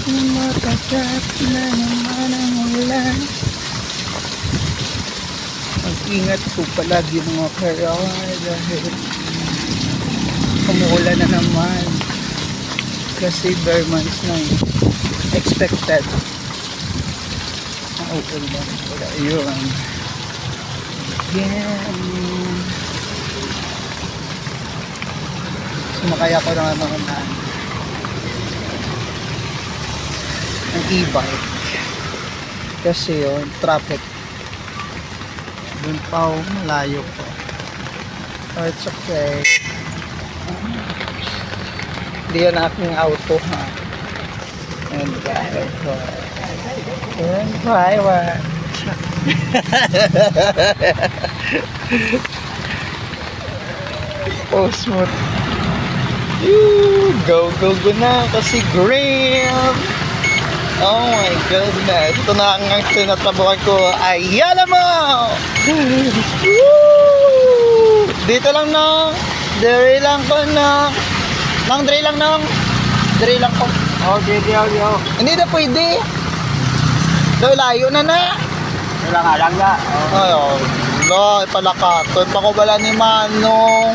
Matagat na naman ang ulan. Mag-ingat po palagi mga karaway dahil umuulan na naman. Kasi bare months na expected na uulan. Wala yun. Again. Sumakay ako ng ng e-bike kasi yun traffic dun pa malayo po. Oh, it's okay. Hindi yan aking auto ha, and private oh smooth. Go na kasi green. Oh my goodness. Ito na ang tinatabukan ko. Ayan mo! Woo! Dito lang na. Dere lang ko na. Dre lang ko. Okay, diyaw. Hindi na pwede. Daw layo na na. Wala nga lang na. Ayun. No, palakaton. Pakubala ni Manong.